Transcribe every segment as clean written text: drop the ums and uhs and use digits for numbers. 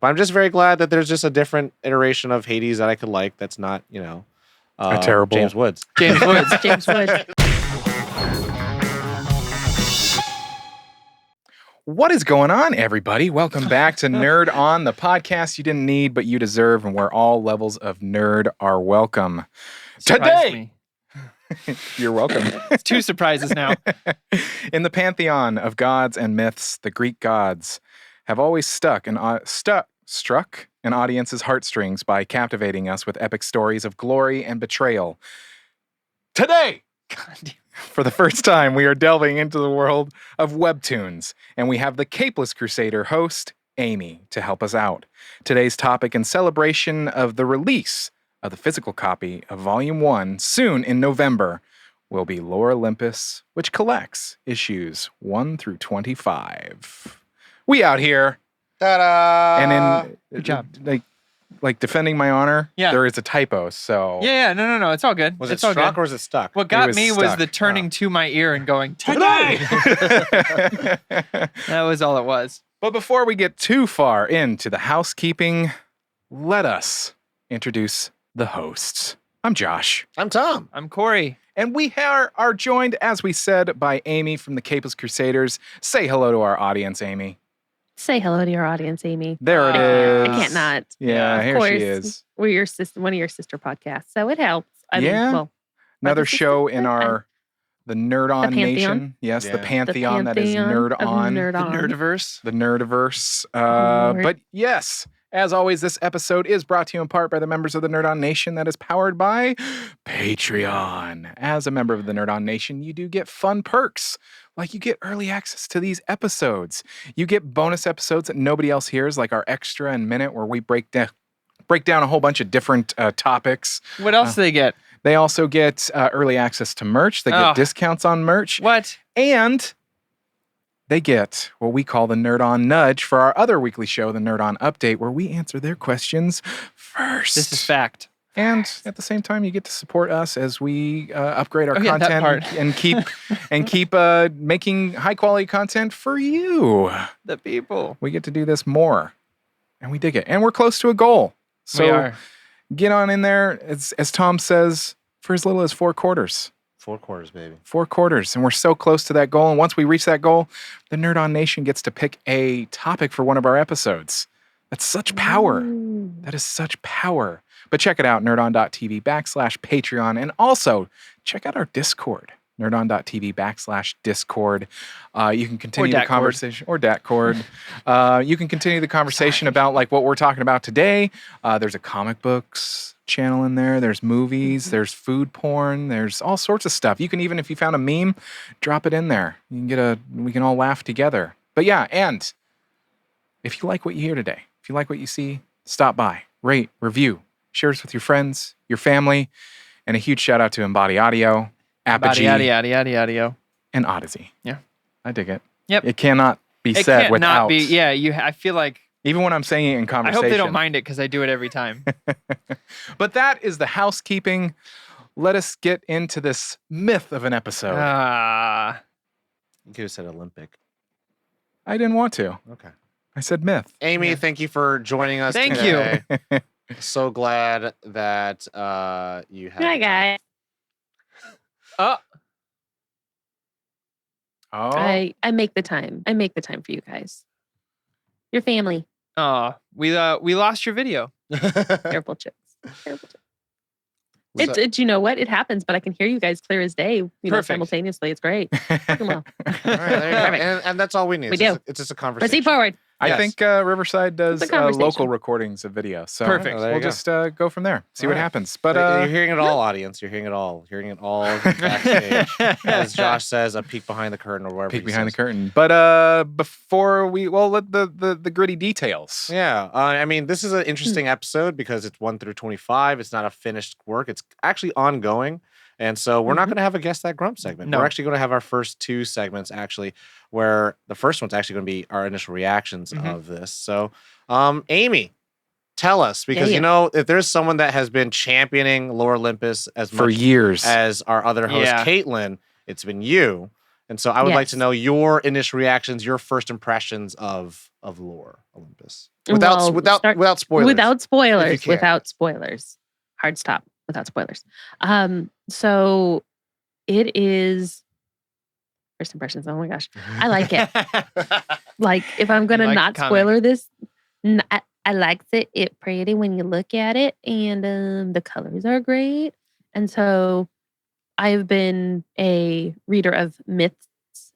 But I'm just very glad that there's just a different iteration of Hades that I could like. That's not, a terrible James Woods. James Woods. James Woods. What is going on, everybody? Welcome back to Nerd On, the podcast you didn't need, but you deserve, and where all levels of nerd are welcome. Surprised me. You're welcome. It's 2 surprises now. In the pantheon of gods and myths, the Greek gods have always struck an audience's heartstrings by captivating us with epic stories of glory and betrayal. Today, for the first time, we are delving into the world of Webtoons, and we have the Capeless Crusader host, Amy, to help us out. Today's topic, in celebration of the release of the physical copy of Volume 1 soon in November, will be Lore Olympus, which collects issues 1 through 25. We out here. Ta-da! And in Good job. Like defending my honor, Yeah. there is a typo, so... Yeah, no, it's all good. Was it's it all struck good. or was it stuck? What got was me was stuck. the turning to my ear and going, today! That was all it was. But before we get too far into the housekeeping, let us introduce the hosts. I'm Josh. I'm Tom. I'm Corey. And we are joined, as we said, by Amy from the Capeless Crusaders. Say hello to our audience, Amy. Say hello to your audience, Amy. There it I is. can't not. Yeah, Of here course, she is. We're your one of your sister podcasts, so it helps. I Yeah. mean, well, Another other show sister, in the Nerd On Pantheon. Nation. Yes, Yeah. the Pantheon that is Pantheon Nerd of On. Nerd The On. Nerdiverse. The Nerdiverse. Lord. But yes, as always, this episode is brought to you in part by the members of the Nerd On Nation that is powered by Patreon. As a member of the Nerd On Nation, you do get fun perks. Like you get early access to these episodes. You get bonus episodes that nobody else hears, like our Extra and Minute, where we break down a whole bunch of different topics. What else do they get? They also get early access to merch. They get Oh. discounts on merch. What? And they get what we call the Nerd On Nudge for our other weekly show, the Nerd On Update, where we answer their questions first. This is fact. And at the same time, you get to support us as we upgrade our Oh, yeah, that content part. and keep making high quality content for you. The people. We get to do this more, and we dig it. And we're close to a goal. So We are. get on in there, as Tom says, for as little as 4 quarters. 4 quarters, baby. 4 quarters, and we're so close to that goal. And once we reach that goal, the Nerd On Nation gets to pick a topic for one of our episodes. That's such power. Ooh. That is such power. But check it out, nerdon.tv/Patreon. And also, check out our Discord, nerdon.tv/Discord. You can continue the Datcord. conversation, or Datcord. You can continue the conversation about like what we're talking about today. There's a comic books channel in there. There's movies. There's food porn. There's all sorts of stuff. You can even, if you found a meme, drop it in there. You can we can all laugh together. But yeah, and if you like what you hear today, if you like what you see, stop by, rate, review, share us with your friends, your family, and a huge shout out to Embody Audio, Apogee, Yada. and Odyssey. Yeah. I dig it. Yep. It cannot be It said can't without. not be. Yeah, I feel like. Even when I'm saying it in I conversation. hope they don't mind it because I do it every time. But that is the housekeeping. Let us get into this myth of an episode. You could have said Olympic. I didn't want to. Okay. I said myth. Amy, thank you for joining us Thank today. So glad that you had Hi, the time. guys. Oh. I make the time. I make the time for you guys. Your family. We lost your video. Careful chicks. Careful chicks. It's you know what? It happens, but I can hear you guys clear as day, Perfect. simultaneously. It's great. Fucking well. All right, there you go. Perfect. And that's all we need. We It's just do. it's just a conversation. Proceed forward. I Yes. think Riverside does It's a conversation. local recordings of video. So Perfect. Oh, there you we'll go. just go from there. See All what right. happens. But You're hearing it all, audience. You're hearing it all. Hearing it all backstage. As Josh says, a peek behind the curtain or wherever peek he behind the says. curtain. But before let the gritty details. Yeah, I mean, this is an interesting episode because it's 1 through 25. It's not a finished work. It's actually ongoing. And so we're not going to have a Guess That Grump segment. No. We're actually going to have our first 2 segments, actually, where the first one's actually going to be our initial reactions of this. So, Amy, tell us, because, you know, if there's someone that has been championing Lore Olympus as For much years. as our other host, Yeah. Caitlin, it's been you. And so I would like to Yes. know your initial reactions, your first impressions of Lore Olympus? Well, Without spoilers. Without spoilers. If you can. Without spoilers. Hard stop. Without spoilers. So it is first impressions. Oh my gosh, I like it. Like if I'm gonna like not the comic. spoiler this, I likes it. It's pretty when you look at it, and the colors are great. And so I've been a reader of myths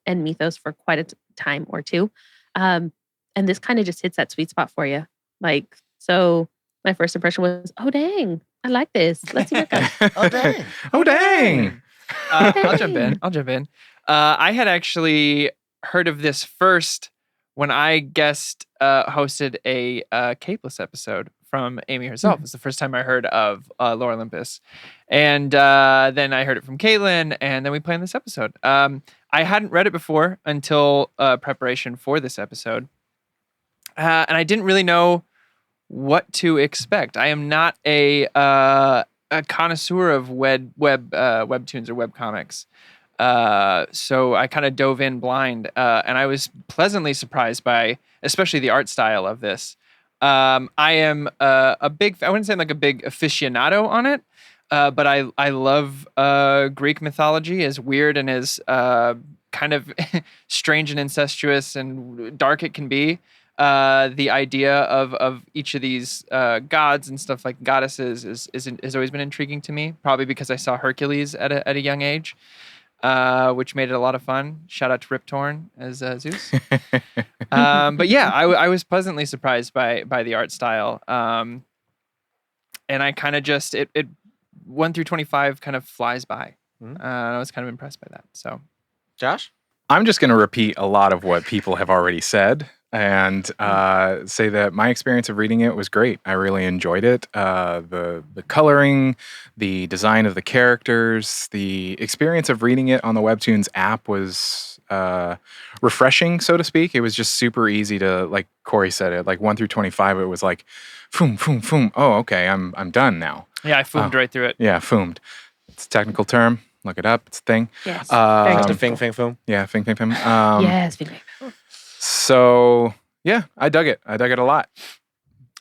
and mythos for quite a time or two. And this kind of just hits that sweet spot for you. Like, so my first impression was, oh, dang, I like this. Let's see what goes. Oh, dang. Oh, dang. I'll jump in. I had actually heard of this first when I guest hosted a Capeless episode from Amy herself. It's the first time I heard of Lore Olympus. And then I heard it from Caitlin, and then we planned this episode. I hadn't read it before until preparation for this episode. And I didn't really know what to expect. I am not a connoisseur of webtoons or webcomics. So I kind of dove in blind, and I was pleasantly surprised by, especially the art style of this. I am a big, I wouldn't say I'm like a big aficionado on it, but I love Greek mythology, as weird and as kind of strange and incestuous and dark it can be. The idea of each of these gods and stuff like goddesses has always been intriguing to me, probably because I saw Hercules at a young age. Which made it a lot of fun. Shout out to Rip Torn as Zeus. But yeah, I was pleasantly surprised by the art style. And I kind of just, it 1 through 25 kind of flies by. I was kind of impressed by that. So, Josh? I'm just going to repeat a lot of what people have already said and say that my experience of reading it was great. I really enjoyed it. The coloring, the design of the characters, the experience of reading it on the Webtoons app was refreshing, so to speak. It was just super easy to, like Corey said it, like 1 through 25, it was like, foom, foom, foom. Oh, okay, I'm done now. yeah, I foomed right through it. Yeah, foomed. It's a technical term. Look it up. It's a thing. Yes. Thanks to Fing Fing Foom. Yeah, fing, fing, fing. Yes. So yeah, I dug it. I dug it a lot.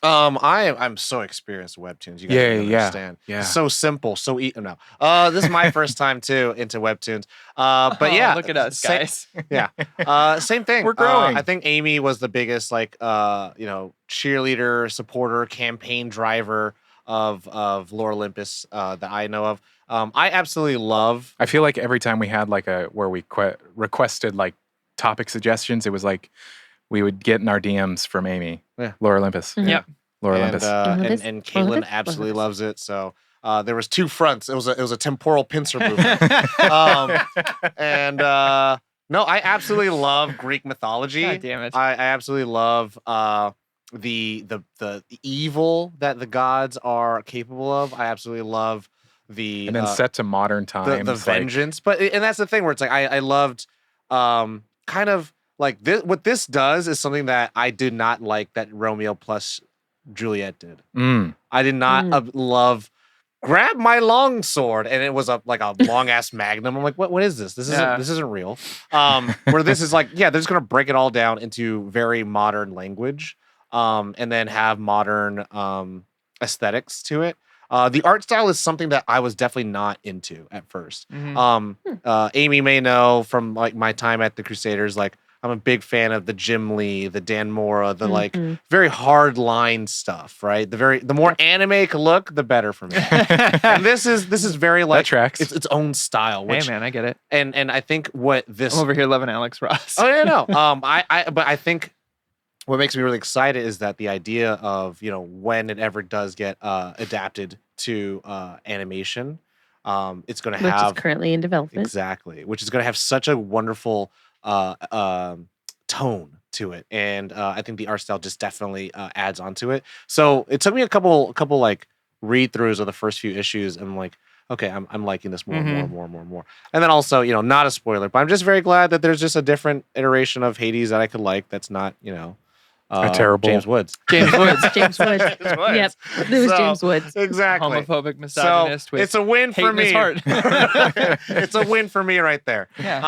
I'm so experienced with Webtoons. You guys don't understand. Yeah. It's so simple, so no. This is my first time too into Webtoons. But yeah, look at us, guys. Yeah. Same thing. We're growing. I think Amy was the biggest cheerleader, supporter, campaign driver of Lore Olympus that I know of. I absolutely love. I feel like every time we had like where we requested like topic suggestions, it was like we would get in our DMs from Amy. Yeah. Lore Olympus. Mhm. Yep. Lore And, Olympus. and Caitlin absolutely loves it. So there was two fronts. It was a temporal pincer movement. No, I absolutely love Greek mythology. God damn it. I absolutely love the evil that the gods are capable of. I absolutely love the and then set to modern times. the vengeance. And that's the thing where it's like I loved kind of like this. What this does is something that I did not like that Romeo plus Juliet did. I did not love grab my long sword, and it was a long ass magnum. I'm like, what is this? This isn't real. Where this is like, yeah, they're just gonna break it all down into very modern language, and then have modern aesthetics to it. The art style is something that I was definitely not into at first. Amy may know from like my time at the Crusaders, like I'm a big fan of the Jim Lee, the Dan Mora, the like very hard line stuff, right? The more anime it can look, the better for me. And this is very like that tracks. It's its own style. Which, Hey man, I get it. And I think what this I'm over here loving Alex Ross. Oh yeah, no. But I think what makes me really excited is that the idea of, when it ever does get adapted to animation, it's going to have Which is currently in development. Exactly, which is going to have such a wonderful tone to it, and I think the art style just definitely adds onto it. So it took me a couple like read throughs of the first few issues, and I'm like, okay, I'm liking this more and more. And then also, not a spoiler, but I'm just very glad that there's just a different iteration of Hades that I could like. That's not, a terrible James Woods. James Woods. James Woods. Yep. It was James Woods. Exactly. Homophobic misogynist with it's a win hate for in his me. heart. It's a win for me right there. Yeah.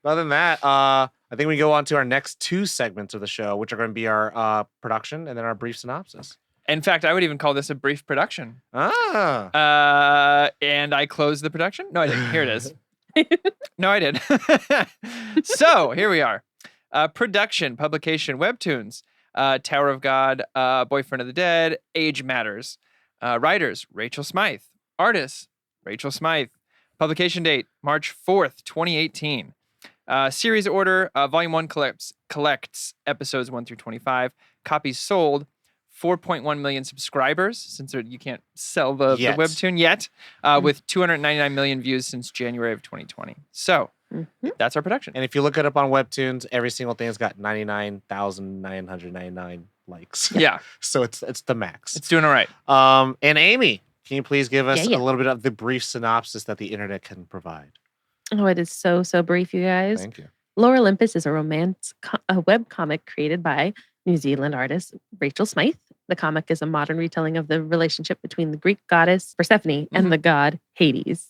Other than that, I I think we go on to our next 2 segments of the show, which are going to be our production and then our brief synopsis. In fact, I would even call this a brief production. Ah. And I closed the production? No, I didn't. Here it is. No, I did. So here we are. Production, publication, Webtoons, Tower of God, Boyfriend of the Dead, Age Matters. Writers, Rachel Smythe. Artists, Rachel Smythe. Publication date, March 4th, 2018. Series order, Volume 1 collects episodes 1 through 25. Copies sold, 4.1 million subscribers, since you can't sell the webtoon yet, with 299 million views since January of 2020. So that's our production. And if you look it up on Webtoons, every single thing has got 99,999 likes. Yeah. So it's the max. It's doing all right. And Amy, can you please give us a little bit of the brief synopsis that the internet can provide? Oh, it is so brief, you guys. Thank you. Lore Olympus is a romance web comic created by New Zealand artist Rachel Smythe. The comic is a modern retelling of the relationship between the Greek goddess Persephone and the god Hades.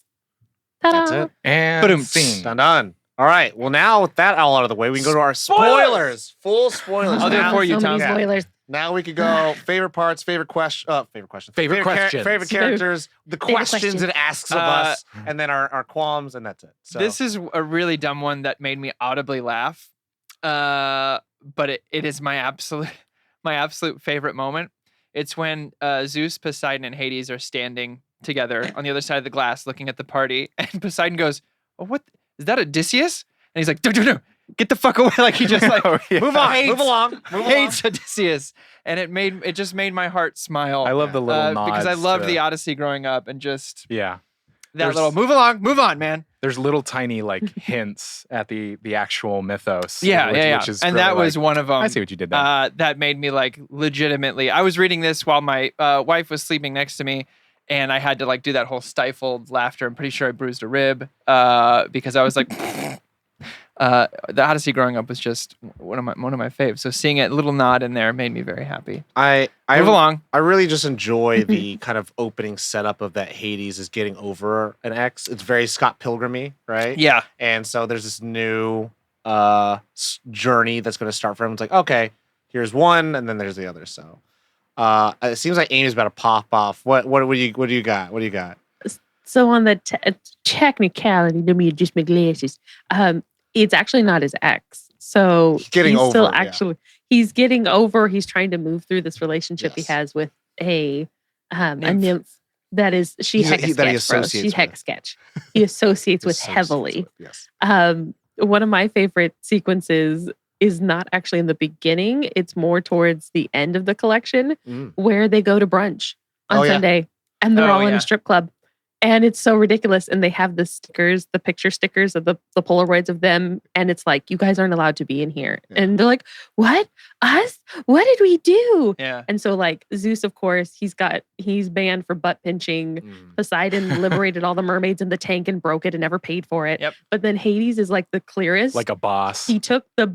Ta-da! That's it. And scene. Done. All right. Well, now with that all out of the way, we can go to our spoilers. Full spoilers. I'll do it for you, so Tom. many spoilers. Now we could go favorite parts, favorite questions, favorite characters, the questions it asks of us, and then our qualms, and that's it. So This is a really dumb one that made me audibly laugh, but it is my absolute favorite moment. It's when Zeus, Poseidon, and Hades are standing together on the other side of the glass looking at the party, and Poseidon goes, "Oh, what is that, Odysseus?" And he's like, "No, get the fuck away!" Like he just like move along. Hates Odysseus, and it just made my heart smile. I love the little nods because I loved to- the Odyssey growing up, and just Yeah. that little move on, man. There's little tiny like hints at the actual mythos. Yeah. Which is And really, that was one of them. I see what you did there. That made me like legitimately. I was reading this while my wife was sleeping next to me, and I had to like do that whole stifled laughter. I'm pretty sure I bruised a rib because I was like, the Odyssey growing up was just one of my faves. So seeing a little nod in there made me very happy. Move along. I really just enjoy the kind of opening setup of that Hades is getting over an ex. It's very Scott Pilgrim-y, right? Yeah. And so there's this new journey that's going to start for him. It's like, okay, here's one, and then there's the other. So it seems like Amy's about to pop off. What do you got? What do you got? So on the technicality, let me adjust my glasses. It's actually not his ex. So he's getting over. He's trying to move through this relationship he has with a nymph that is he heck sketch. He associates with heavily. Yes. One of my favorite sequences is not actually in the beginning. It's more towards the end of the collection where they go to brunch on Sunday and they're all in a strip club. And it's so ridiculous. And they have the stickers, the picture stickers of the Polaroids of them. And it's like, you guys aren't allowed to be in here. Yeah. And they're like, what? Us? What did we do? Yeah. And so like Zeus, of course, he's banned for butt pinching. Poseidon liberated all the mermaids in the tank and broke it and never paid for it. Yep. But then Hades is like the clearest. Like a boss. He took the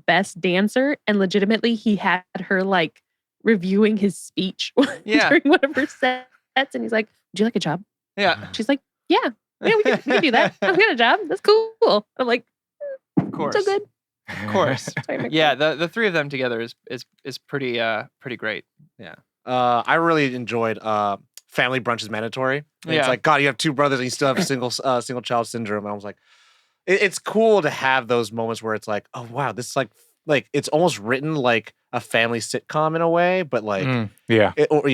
best dancer and legitimately he had her like reviewing his speech during one of her sets. And he's like, would you like a job? Yeah. She's like, yeah, we can do that. I've got a job. That's cool. I'm like, of course. So good. Of course. Yeah, the three of them together is pretty great. Yeah. I really enjoyed Family Brunch is Mandatory. It's like, God, you have 2 brothers and you still have single child syndrome. And I was like, it's cool to have those moments where it's like, oh wow, this is like it's almost written like a family sitcom in a way, but like an adult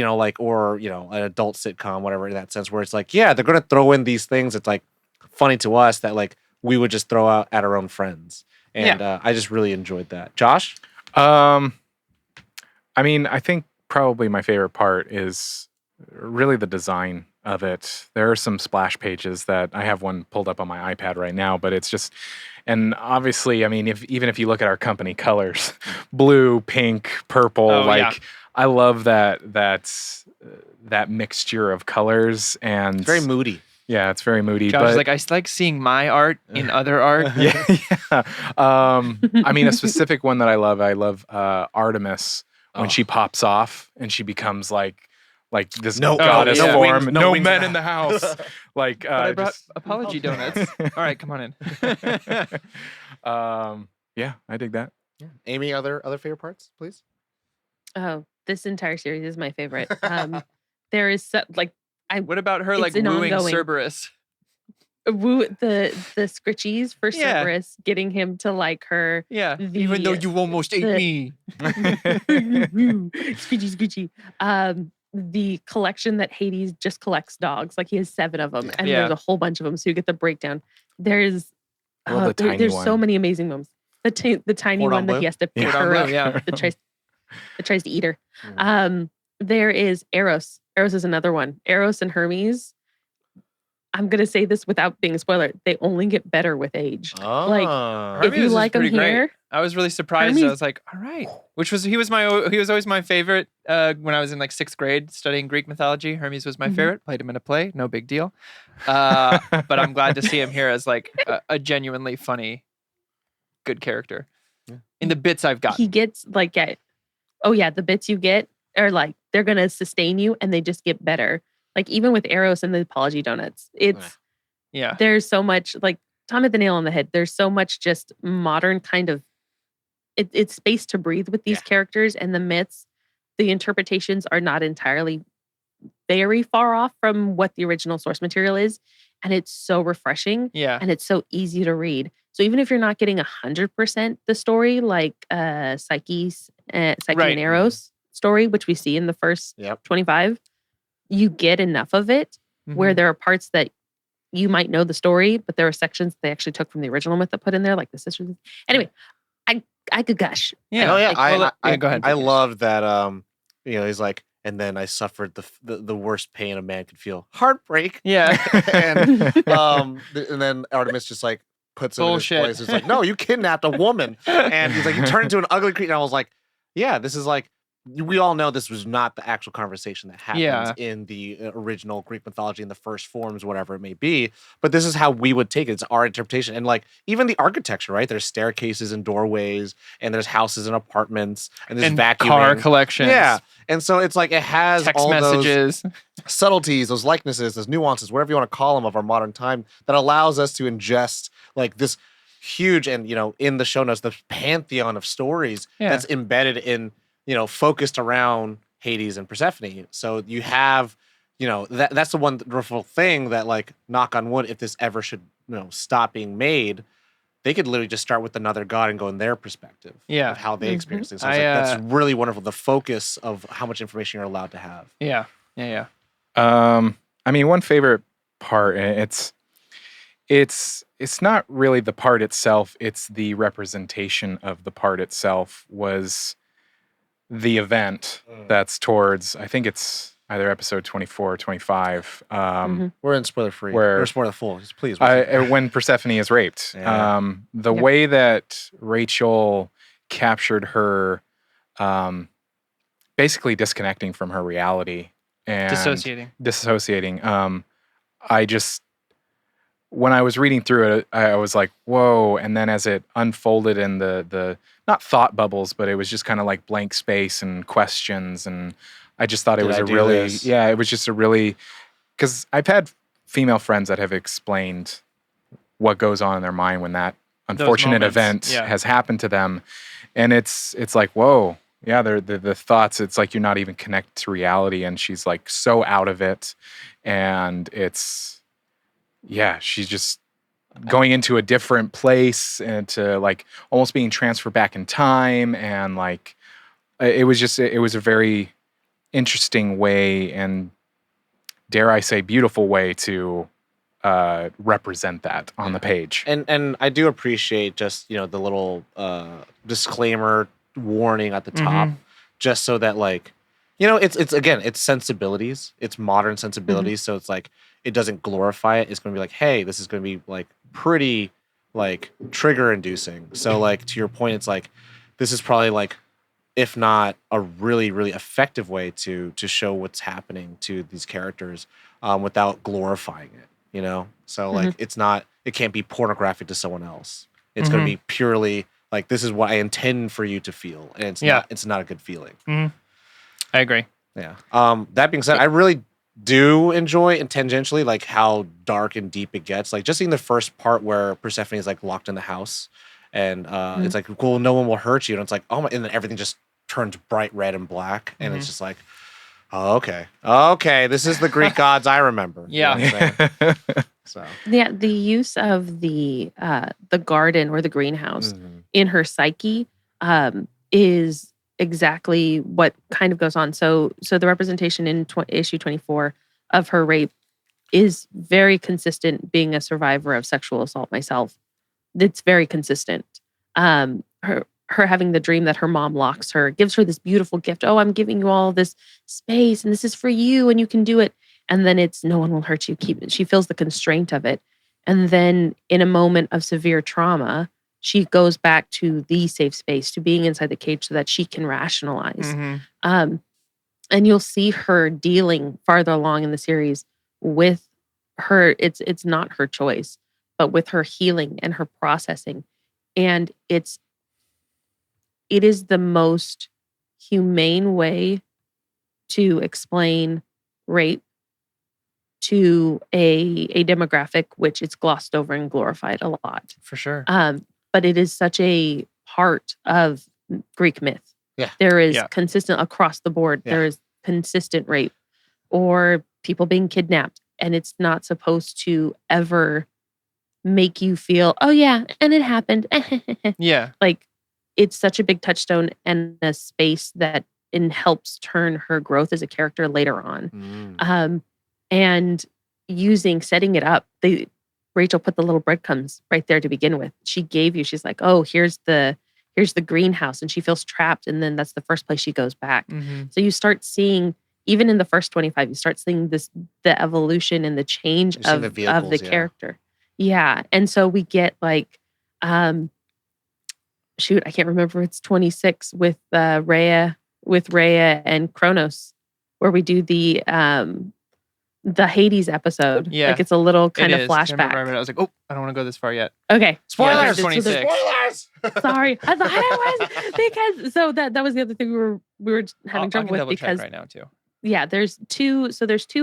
sitcom, whatever in that sense, where it's like, yeah, they're gonna throw in these things. It's like funny to us that like we would just throw out at our own friends, and I just really enjoyed that. Josh, I mean, I think probably my favorite part is really the design of it. There are some splash pages that I have one pulled up on my iPad right now, but it's just. And obviously, I mean, even if you look at our company colors, blue, pink, purple, I love that mixture of colors, and it's very moody. Yeah, it's very moody. Josh is like, I like seeing my art in other art. Yeah. I mean, a specific one that I love Artemis when she pops off and she becomes like this goddess form. No men in the house. Like, but I brought apology donuts. All right, come on in. Yeah, I dig that. Yeah. Amy, other favorite parts, please? Oh, this entire series is my favorite. There is What about her like it's an wooing ongoing- Cerberus? the scritchies for Yeah. Cerberus, getting him to like her. Yeah. The- Even though you almost ate the- me. Scritchy. The collection that Hades just collects dogs. Like he has 7 of them, and Yeah. there's a whole bunch of them. So you get the breakdown. There's I love the tiny there's one. so many amazing moments. The tiny Cordon one that bleu? he has to Yeah. pick her Cordon up. bleu, yeah. that tries to eat her. Mm. There is Eros. Eros is another one. Eros and Hermes. I'm gonna say this without being a spoiler. They only get better with age. Oh. If you Hermes is like them pretty great. here, I was really surprised. I Hermes- was like, all right. He was always my favorite when I was in like 6th grade studying Greek mythology. Hermes was my Mhm. favorite. Played him in a play, no big deal. But I'm glad to see him here as like a genuinely funny, good character. Yeah. In the bits I've got. he gets like the bits you get are like they're gonna sustain you, and they just get better. Like even with Eros and the Apology Donuts, Yeah. there's so much like Tom hit the nail on the head. There's so much just modern kind of it's space to breathe with these Yeah. characters and the myths. The interpretations are not entirely very far off from what the original source material is, and it's so refreshing Yeah. and it's so easy to read. So even if you're not getting 100% the story, like Psyche Right. and Eros story, which we see in the first Yep. 25, you get enough of it where Mhm. there are parts that you might know the story, but there are sections they actually took from the original myth that put in there, like the sisters. Anyway, I could gush. Yeah. Oh yeah, Go ahead. I love that. He's like, and then I suffered the worst pain a man could feel, heartbreak. Yeah. And then Artemis just like puts him Bullshit. in his place. It's like, no, you kidnapped a woman, and he's like, you turned into an ugly creature. And I was like, yeah, this is like. We all know this was not the actual conversation that happens Yeah. in the original Greek mythology in the first forms, whatever it may be. But this is how we would take it. It's our interpretation. And like even the architecture, right? There's staircases and doorways, and there's houses and apartments, and there's And vacuuming. car collections. Yeah. And so it's like it has Text all messages. those subtleties, those likenesses, those nuances, whatever you want to call them, of our modern time that allows us to ingest like this huge and, in the show notes, the pantheon of stories Yeah. that's embedded in, focused around Hades and Persephone. So you have, that's the wonderful thing that, like, knock on wood, if this ever should, stop being made, they could literally just start with another god and go in their perspective Yeah. of how they Mhm. experience things. So it's like, that's really wonderful. The focus of how much information you're allowed to have. Yeah. Yeah. I mean, one favorite part, and it's not really the part itself, it's the representation of the part itself, was the event that's towards, I think it's either episode 24 or 25. We're in spoiler free. Where- Or spoiler full. Please. When Persephone is raped. Yeah. The Yep. way that Rachel captured her basically disconnecting from her reality and Dissociating. I just, when I was reading through it, I was like, whoa. And then as it unfolded in the not thought bubbles, but it was just kind of like blank space and questions. And I just thought it was it was just a really, because I've had female friends that have explained what goes on in their mind when that unfortunate moments, event has happened to them. And it's like, whoa. Yeah, the thoughts, it's like you're not even connected to reality. And she's like so out of it. And she's just going into a different place and to like almost being transferred back in time. And like, it was a very interesting way, and dare I say beautiful way, to represent that on the page. And I do appreciate just, the little disclaimer warning at the top, just so that, like, it's sensibilities, it's modern sensibilities. So it's like, it doesn't glorify it. It's going to be like, hey, this is going to be like pretty like trigger inducing. So like, to your point, it's like, this is probably like, if not a really, really effective way to show what's happening to these characters without glorifying it, So like, it can't be pornographic to someone else. It's going to be purely like, this is what I intend for you to feel. And it's not a good feeling. I agree. Yeah. That being said, I really do enjoy, and tangentially, like how dark and deep it gets. Like just seeing the first part where Persephone is like locked in the house, and it's like, cool, no one will hurt you, and it's like, oh my, and then everything just turns bright red and black, and it's just like, oh, okay, this is the Greek gods I remember. Yeah. You know what I'm saying? So Yeah, the use of the garden or the greenhouse in her psyche is exactly what kind of goes on. So the representation in issue 24 of her rape is very consistent. Being a survivor of sexual assault myself, it's very consistent. Her having the dream that her mom locks her, gives her this beautiful gift. Oh, I'm giving you all this space, and this is for you, and you can do it. And then it's no one will hurt you. Keep it. She feels the constraint of it. And then in a moment of severe trauma, she goes back to the safe space, to being inside the cage so that she can rationalize. And you'll see her dealing farther along in the series with her, it's not her choice, but with her healing and her processing. And it is the most humane way to explain rape to a demographic which it's glossed over and glorified a lot. For sure. But it is such a part of Greek myth. Yeah. There is consistent across the board. Yeah. There is consistent rape or people being kidnapped. And it's not supposed to ever make you feel, oh yeah, and it happened. Yeah. Like, it's such a big touchstone and a space that helps turn her growth as a character later on. And setting it up, Rachel put the little breadcrumbs right there to begin with. She gave you, she's like, oh, here's the greenhouse, and she feels trapped. And then that's the first place she goes back. So you start seeing, even in the first 25, you start seeing the evolution and the change of the character. Yeah. And so we get like, I can't remember. It's 26 with Rhea and Kronos, where we do the Hades episode. Yeah. Like, it's a little kind of flashback. I was like, oh, I don't want to go this far yet. Okay. Spoilers. 26. Spoilers. Sorry. I thought I was, because so that was the other thing we were having trouble with, because right now too. Yeah, there's two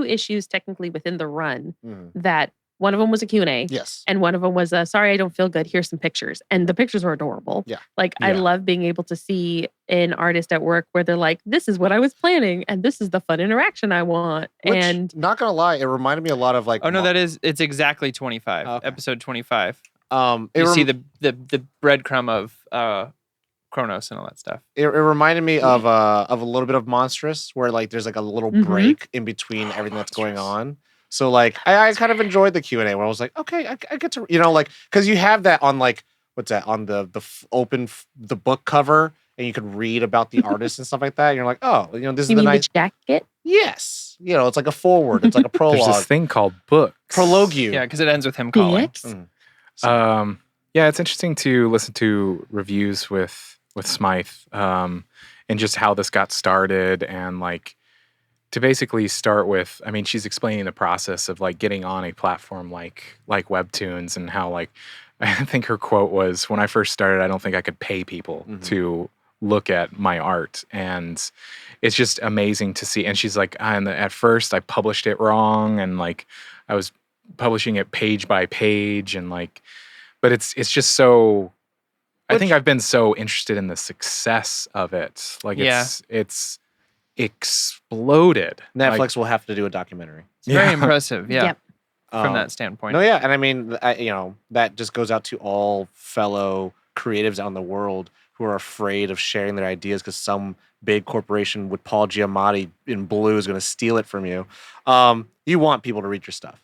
issues technically within the run that one of them was a Q&A. Yes. And one of them was sorry, I don't feel good. Here's some pictures. And the pictures were adorable. Yeah. Like, I love being able to see an artist at work where they're like, this is what I was planning, and this is the fun interaction I want. Which, and not gonna lie, it reminded me a lot of like. Oh no, it's exactly 25. Okay. Episode 25. You see the breadcrumb of Kronos and all that stuff. It reminded me of a little bit of Monstrous, where like there's like a little break in between everything that's going on. So like I kind of enjoyed the Q&A where I was like, okay, I get to, like, because you have that on like, what's that, on the book cover, and you could read about the artist and stuff like that. And you're like, oh, this is the nice jacket. Yes, it's like a foreword. It's like a prologue. There's this thing called books. Prologue. Yeah, because it ends with him calling. Yeah, it's interesting to listen to reviews with Smythe, and just how this got started, and like to basically start with, I mean, she's explaining the process of like getting on a platform like Webtoons, and how like, I think her quote was, when I first started, I don't think I could pay people to look at my art. And it's just amazing to see. And she's like, at first I published it wrong, and like I was publishing it page by page, and like, but it's just so, I think I've been so interested in the success of it. Like, it's exploded. Netflix will have to do a documentary. It's very impressive. Yeah. Yep. From that standpoint. No, yeah. And I mean, that just goes out to all fellow creatives out in the world who are afraid of sharing their ideas because some big corporation with Paul Giamatti in blue is going to steal it from you. You want people to read your stuff.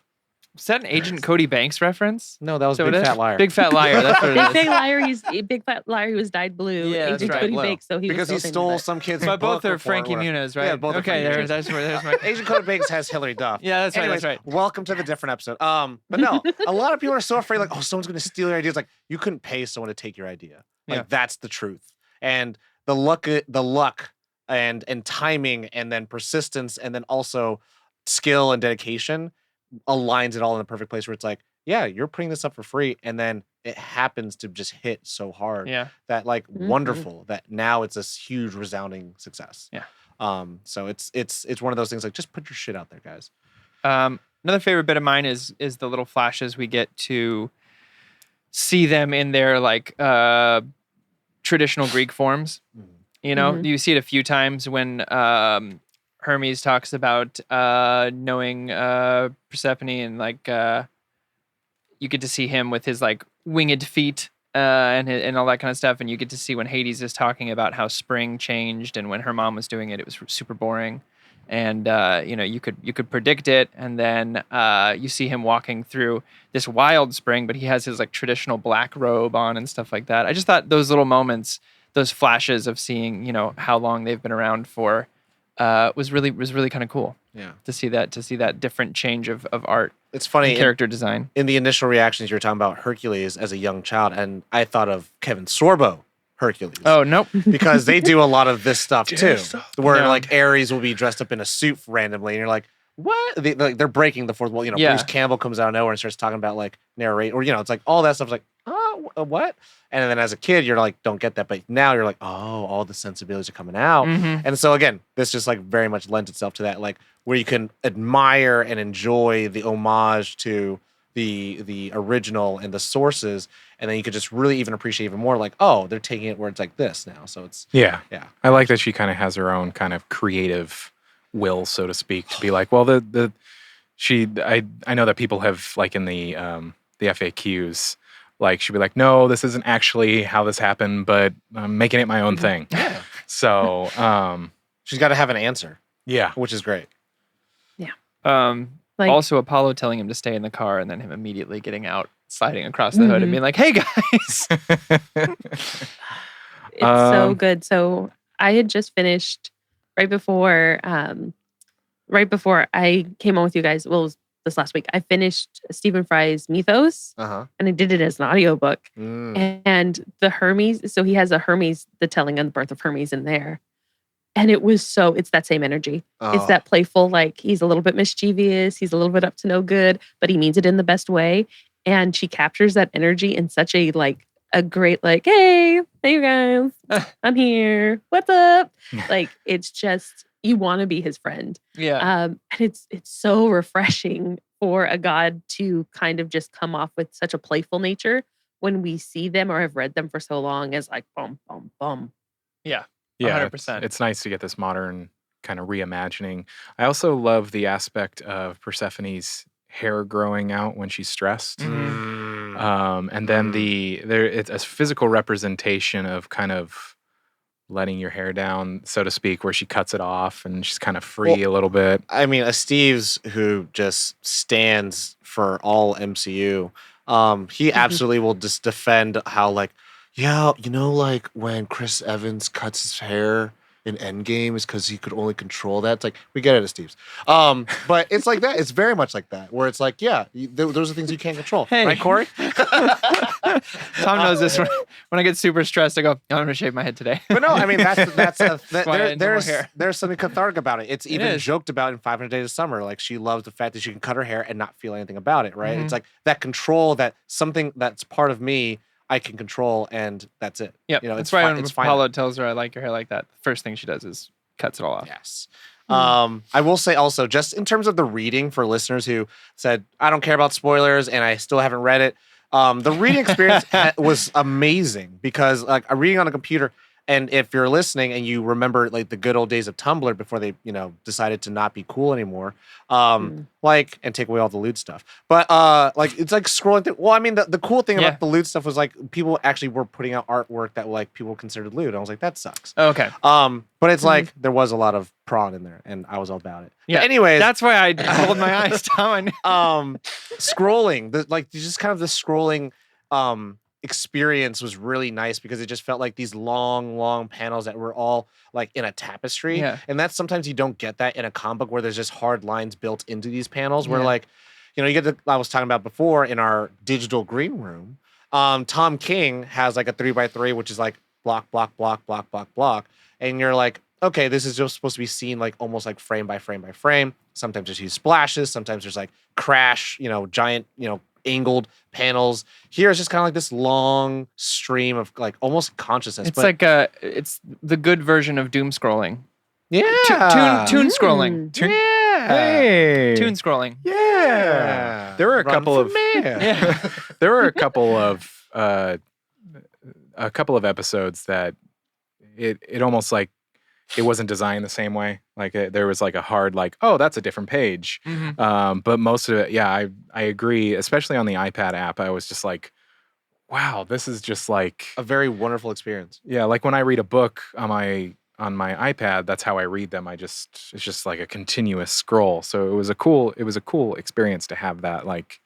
Is that an Agent Cody Banks reference? No, that was Big Fat Liar. Big Fat Liar. That's what it is. Big Fat Liar who was dyed blue. Yeah, Agent Cody Banks. So because he stole some kid's But both book are Frankie Muniz, right? Yeah, both are okay, there's my Agent Cody Banks has Hillary Duff. Yeah, that's Anyways, right. Welcome to the different episode. But no, a lot of people are so afraid, like, oh, someone's going to steal your ideas. Like, you couldn't pay someone to take your idea. Like, that's the truth. And the luck and timing, and then persistence, and then also skill and dedication aligns it all in the perfect place where it's like, yeah, you're putting this up for free, and then it happens to just hit so hard that like wonderful that now it's this huge resounding success. So it's one of those things, like, just put your shit out there, guys. Another favorite bit of mine is the little flashes we get to see them in their like traditional Greek forms. You know, Mhm. you see it a few times when Hermes talks about knowing Persephone, and like you get to see him with his like winged feet and all that kind of stuff, and you get to see when Hades is talking about how spring changed, and when her mom was doing it, it was super boring, and you know, you could predict it, and then you see him walking through this wild spring, but he has his like traditional black robe on and stuff like that. I just thought those little moments, those flashes of seeing, you know, how long they've been around for, was really kind of cool. Yeah. To see that different change of art It's funny. and character design. In the initial reactions, you were talking about Hercules as a young child, and I thought of Kevin Sorbo Hercules. Oh, nope. Because they do a lot of this stuff too, where Yeah. like Ares will be dressed up in a suit randomly, and you're like, what? They're breaking the fourth wall. You know, Yeah. Bruce Campbell comes out of nowhere and starts talking about like narrate, or you know, it's like all that stuff's like, oh, what? And then as a kid, you're like, don't get that, but now you're like, oh, all the sensibilities are coming out. Mhm. And so again, this just like very much lends itself to that, like where you can admire and enjoy the homage to the original and the sources, and then you could just really even appreciate even more, like, oh, they're taking it where it's like this now. So it's Yeah. yeah. I like that she kind of has her own kind of creative will, so to speak, to be like, well, I know that people have like in the FAQs, like she'd be like, no, this isn't actually how this happened, but I'm making it my own thing. Yeah. So She's got to have an answer, yeah. which is great. Like- Also, Apollo telling him to stay in the car, and then him immediately getting out, sliding across the hood, and Mhm. being like, "Hey guys!" It's so Um, good. So I had just finished right before I came on with you guys. Well, it was this last week. I finished Stephen Fry's Mythos, Uh-huh. and I did it as an audiobook. Mm. And the Hermes, so he has a Hermes, the telling of the birth of Hermes in there. And it's that same energy. It's Oh. that playful, like he's a little bit mischievous, he's a little bit up to no good, but he means it in the best way. And she captures that energy in such a great, like, hey you guys, I'm here. What's up? Like, it's just, you want to be his friend. Yeah, And it's so refreshing for a god to kind of just come off with such a playful nature when we see them or have read them for so long as like bum bum bum. yeah, Yeah, 100%. it's nice to get this modern kind of reimagining. I also love the aspect of Persephone's hair growing out when she's stressed. Mm. And then it's a physical representation of kind of letting your hair down, so to speak, where she cuts it off and she's kind of free a little bit. I mean, a Steve's who just stands for all MCU. He absolutely will just defend how, like, yeah, you know, like when Chris Evans cuts his hair in Endgame is because he could only control that. It's like, we get it at Steve's. But it's like that. It's very much like that, where it's like, yeah, those are things you can't control. Hey. Right, Corey? Tom knows this. When I get super stressed, I go, "I'm gonna shave my head today." But no, I mean why I had no more hair. there's something cathartic about it. It's even is. joked about in 500 Days of Summer. Like, she loves the fact that she can cut her hair and not feel anything about it. Right? Mhm. It's like that control, that something that's part of me I can control, and that's it. Yep. You know, that's it's why fine. when It's fine. Apollo tells her, "I like your hair like that," the first thing she does is cuts it all off. Yes. I will say also, just in terms of the reading for listeners who said, I don't care about spoilers and I still haven't read it. The reading experience was amazing because, like, a reading on a computer, and if you're listening and you remember like the good old days of Tumblr before they, you know, decided to not be cool anymore, like, and take away all the lewd stuff. But like, it's like scrolling through. Well, I mean, the cool thing Yeah. about the lewd stuff was like people actually were putting out artwork that like people considered lewd. I was like, that sucks. Okay. But it's like there was a lot of prawn in there, and I was all about it. Yeah. But anyways, That's why I rolled my eyes, Tom. scrolling, just kind of the scrolling experience was really nice because it just felt like these long panels that were all like in a tapestry. Yeah. And that's sometimes you don't get that in a comic book where there's just hard lines built into these panels where Yeah. like, you know, you get I was talking about before in our digital green room. Tom King has like a 3x3, which is like block. And you're like, okay, this is just supposed to be seen like almost like frame by frame by frame. Sometimes there's huge splashes. Sometimes there's like crash, you know, giant, you know, angled panels. Here it's just kind of like this long stream of like almost consciousness. It's but like it's the good version of doom scrolling. yeah, Tune scrolling. yeah, Hey, Tune scrolling. yeah. There were a Run couple for of mayor. Yeah. there were a couple of a couple of episodes that it almost like it wasn't designed the same way. Like there was like a hard like, oh, that's a different page. But most of it, yeah, I agree. Especially on the iPad app, I was just like, wow, this is just like a very wonderful experience. Yeah, like when I read a book on my iPad, that's how I read them. It's just like a continuous scroll. So it was a cool experience to have that. Like,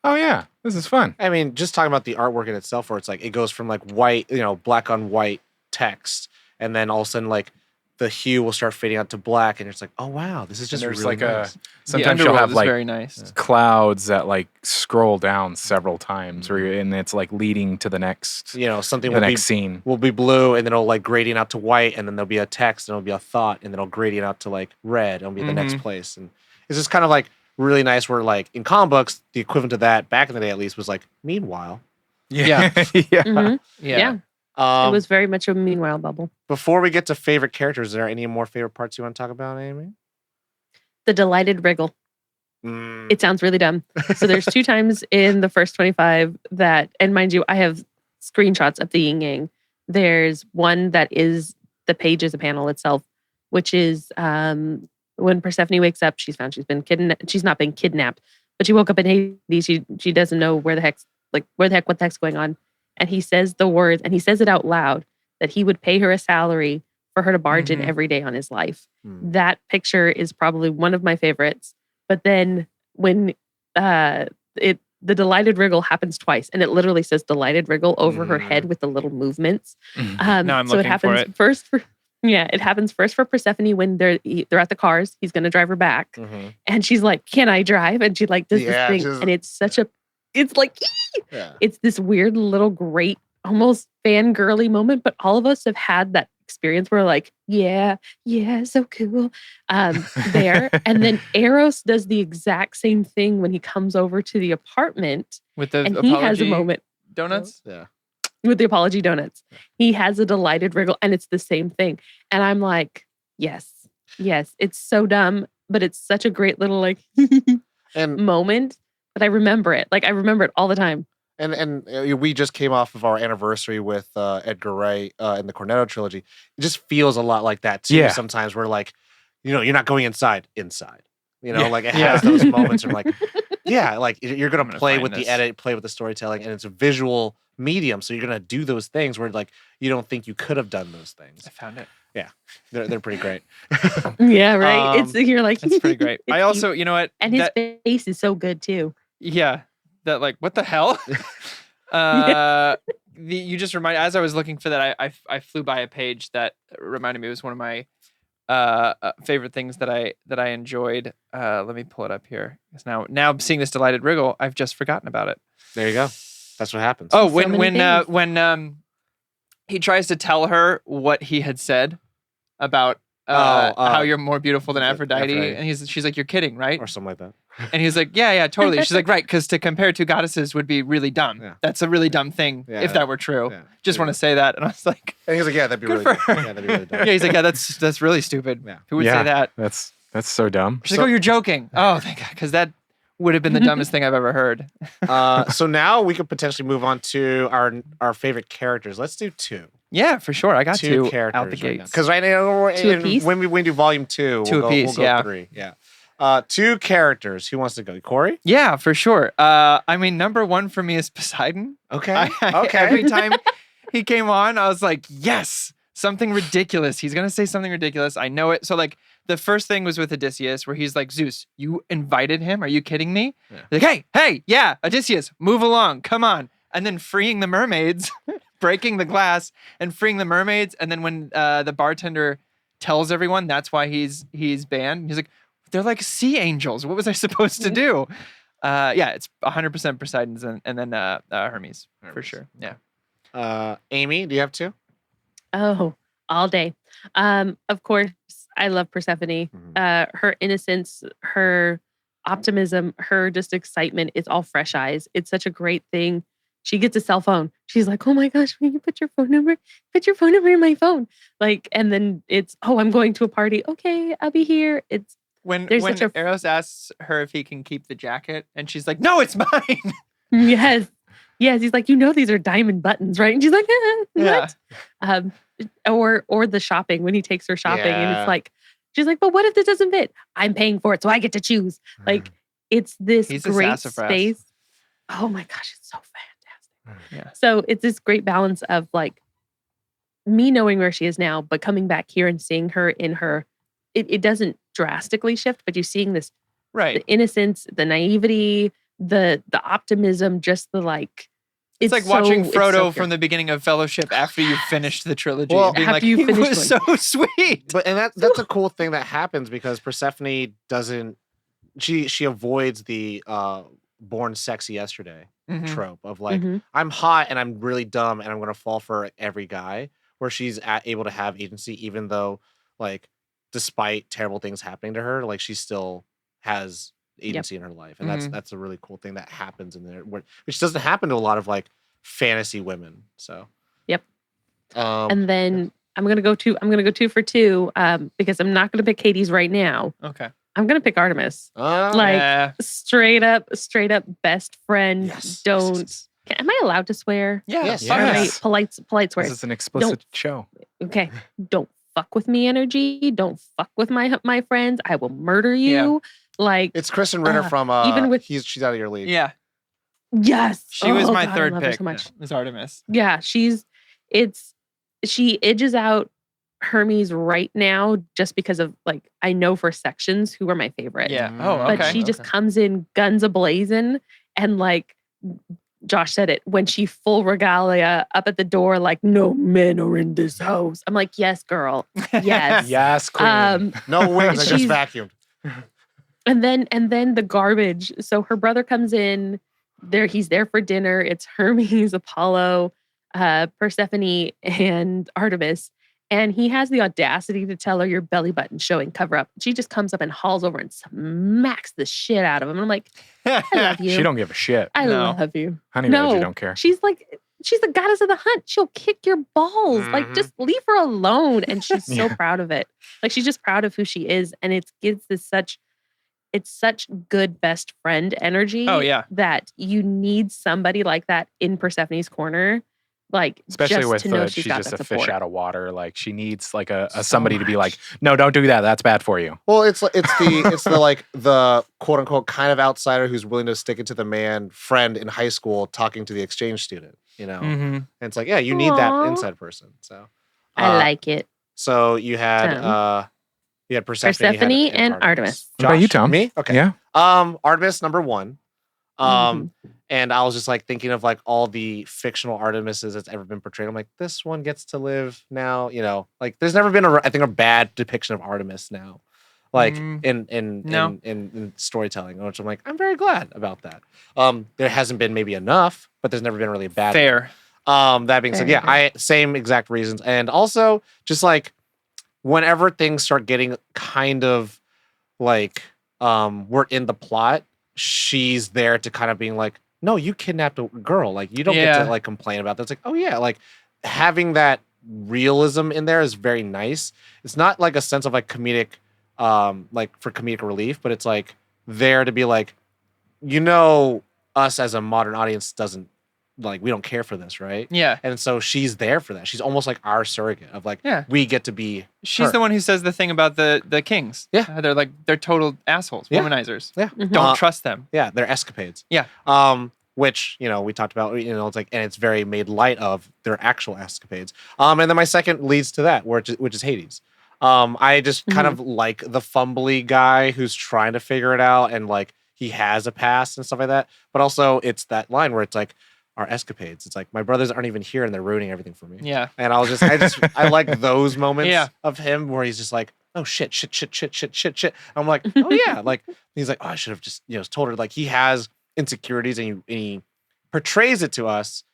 oh yeah, this is fun. I mean, just talking about the artwork in itself, where it's like it goes from like white, black on white text, and then all of a sudden like the hue will start fading out to black, and it's like, oh wow, this is just there's really like nice. Sometimes you'll have like very nice. clouds that like scroll down several times, and it's like leading to the next, something the next scene will be blue, and then it'll like gradient out to white, and then there'll be a text, and it'll be a thought, and then it'll gradient out to like red, and it'll be the next place, and it's just kind of like really nice. Where like in comic books, the equivalent to that back in the day at least was like meanwhile. Yeah. Yeah. It was very much a meanwhile bubble. Before we get to favorite characters, is there any more favorite parts you want to talk about, Amy? The delighted wriggle. It sounds really dumb. So there's 2 times in the first 25 that, and mind you, I have screenshots of the yin yang. There's one that is the page is a panel itself, which is when Persephone wakes up, she's found she's been kidnapped. She's not been kidnapped, but she woke up in Hades. She doesn't know what the heck's going on. And he says the words, and he says it out loud, that he would pay her a salary for her to barge in every day on his life. That picture is probably one of my favorites. But then when the delighted wriggle happens twice, and it literally says delighted wriggle over her head with the little movements. Now I'm so looking it happens for it. first for it happens first for Persephone when they're at the cars. He's going to drive her back, and she's like, "Can I drive?" And she like does this thing, and it's such a, it's like, it's this weird little great, almost fangirly moment. But all of us have had that experience where like, yeah, so cool. There. And then Eros does the exact same thing when he comes over to the apartment with the and he has a moment. Donuts? Yeah. With the apology donuts. He has a delighted wriggle and it's the same thing. And I'm like, yes. It's so dumb, but it's such a great little like moment. But I remember it. Like I remember it all the time. And we just came off of our anniversary with Edgar Wright in the Cornetto trilogy. It just feels a lot like that too. Yeah. Sometimes we're like, you're not going inside. Like it has those moments of like, like you're gonna play with the edit, play with the storytelling, and it's a visual medium, so you're gonna do those things where like you don't think you could have done those things. I found it. Yeah, they're pretty great. Yeah, right. You're like, that's pretty great. I also, you know what, and his face is so good too. Yeah. That like, what the hell? You just reminded, as I was looking for that, I flew by a page that reminded me. It was one of my favorite things that I enjoyed. Let me pull it up here. Because now seeing this delighted wriggle, I've just forgotten about it. There you go. That's what happens. Oh, when he tries to tell her what he had said about how you're more beautiful than Aphrodite. And she's like, you're kidding, right? Or something like that. And he's like, yeah, totally. She's like, right, because to compare 2 goddesses would be really dumb. Yeah. That's a really dumb thing if that were true. Yeah. Just want to say that. And I was like, and he's like, yeah, that'd be good really for dumb. her. Yeah, that'd be really dumb. Yeah, he's like, yeah, that's really stupid. Yeah. Who would say that? That's so dumb. She's like, oh, you're joking. Oh, thank God, because that would have been the dumbest thing I've ever heard. So now we could potentially move on to our favorite characters. Let's do 2. Yeah, for sure. I got 2 characters out the gates. Because right now, 2 apiece? when we do volume 2, Two apiece, we'll go 3. Yeah. 2 characters. Who wants to go? Corey? Yeah, for sure. I mean, number 1 for me is Poseidon. Okay. Every time he came on, I was like, yes, something ridiculous. He's going to say something ridiculous. I know it. So like the first thing was with Odysseus where he's like, Zeus, you invited him? Are you kidding me? Yeah. Like, hey, yeah, Odysseus, move along. Come on. And then freeing the mermaids, breaking the glass and freeing the mermaids. And then when the bartender tells everyone that's why he's banned, he's like, they're like sea angels. What was I supposed to do? It's 100% Poseidon's and then Hermes for sure. Yeah. Amy, do you have 2? Oh, all day. Of course, I love Persephone. Her innocence, her optimism, her just excitement. It's all fresh eyes. It's such a great thing. She gets a cell phone. She's like, oh my gosh, will you put your phone number in my phone? Like, and then it's, oh, I'm going to a party. Okay, I'll be here. It's when such Eros asks her if he can keep the jacket and she's like, no, it's mine. Yes. Yes, he's like, these are diamond buttons, right? And she's like, Yeah. what? Or the shopping when he takes her shopping, and Yeah. it's like, she's like, but what if this doesn't fit? I'm paying for it, so I get to choose. Like, it's this He's a great sassafras. space. Oh my gosh, it's so fantastic. Yeah. So it's this great balance of like me knowing where she is now, but coming back here and seeing her in her. It doesn't drastically shift, but you're seeing this Right. the innocence, the naivety, the optimism, just the like. It's like so- watching it's so Frodo pure. from the beginning of Fellowship after you've finished the trilogy. Well, and being after like, you he finish was so sweet. But and that's a cool thing that happens because Persephone doesn't. She avoids the born sexy yesterday Mhm. trope of like Mhm. I'm hot and I'm really dumb and I'm gonna fall for every guy. Where she's able to have agency even though like despite terrible things happening to her, like she still has agency in her life, and that's a really cool thing that happens in there, which doesn't happen to a lot of like fantasy women. So Yep. Um, And then I'm gonna go 2 for 2 because I'm not gonna pick Hades right now. Okay. I'm gonna pick Artemis. Like Yeah. straight up best friend. yes, Don't. yes. Am I allowed to swear? Yeah. Yes. fuck Yes. yeah. Right, polite swears. This is an explicit show. Okay. Don't fuck with me energy. Don't fuck with my friends. I will murder you. Like It's Kristen Ritter from even with- she's out of your league. Yeah. yes. She was Oh, my God, I third love her pick. so much. Was Artemis. Yeah, she edges out Hermes right now just because of like I know for sections who are my favorite. Yeah. Mm. Oh, But okay. she just comes in guns a-blazing and like Josh said it, when she full regalia up at the door, like, no men are in this house. I'm like, yes, girl. Yes. Yes, queen. No wings, I just She's- vacuumed. And then the garbage. So her brother comes in. He's there for dinner. It's Hermes, Apollo, Persephone, and Artemis. And he has the audacity to tell her your belly button showing, cover up. She just comes up and hauls over and smacks the shit out of him. And I'm like, I love you. She don't give a shit. I No. love you. Honey No. Badger don't care. She's the goddess of the hunt. She'll kick your balls. Like, Mhm. just leave her alone. And she's so Yeah. proud of it. Like, she's just proud of who she is. And it gives it's such good best friend energy. Oh, yeah. That you need somebody like that in Persephone's corner. Like, Especially just with to know she's she's got just that a fish support. out of water. Like she needs like a So somebody to be like, much. no, don't do that. That's bad for you. Well, it's the like the quote unquote kind of outsider who's willing to stick it to the man friend in high school talking to the exchange student, you know. Mm-hmm. And it's like, yeah, you need that Aw. inside person. So I like it. So you had Persephone, Persephone and Artemis. What about you, Tom? Me? Okay. Yeah. Artemis number 1. Mhm. And I was just like thinking of like all the fictional Artemises that's ever been portrayed. I'm like, this one gets to live now, you know. Like there's never been a bad depiction of Artemis now. Like No. in storytelling, which I'm like, I'm very glad about that. There hasn't been maybe enough, but there's never been really a bad Fair. that being said, Fair, yeah, same exact reasons. And also just like whenever things start getting kind of like we're in the plot, she's there to kind of being like, no, you kidnapped a girl. Like you don't get Yeah. to like complain about that. It's like, oh yeah, like having that realism in there is very nice. It's not like a sense of like comedic like for comedic relief, but it's like there to be like, you know, us as a modern audience doesn't like we don't care for this, right? Yeah. And so she's there for that. She's almost like our surrogate of like, Yeah. we get to be She's her. the one who says the thing about the kings. Yeah. They're total assholes, Yeah. womanizers. Yeah. Mhm. Don't trust them. Yeah, they're escapades. Yeah. Which, you know, we talked about, you know, it's like, and it's very made light of their actual escapades. And then my second leads to that, which is Hades. I just kind of like the fumbly guy who's trying to figure it out and like he has a past and stuff like that. But also it's that line where it's like our escapades. It's like my brothers aren't even here and they're ruining everything for me. Yeah. And I like those moments Yeah. of him where he's just like, oh shit. I'm like, oh yeah. Like he's like, oh, I should have just, you know, told her like he has insecurities and he portrays it to us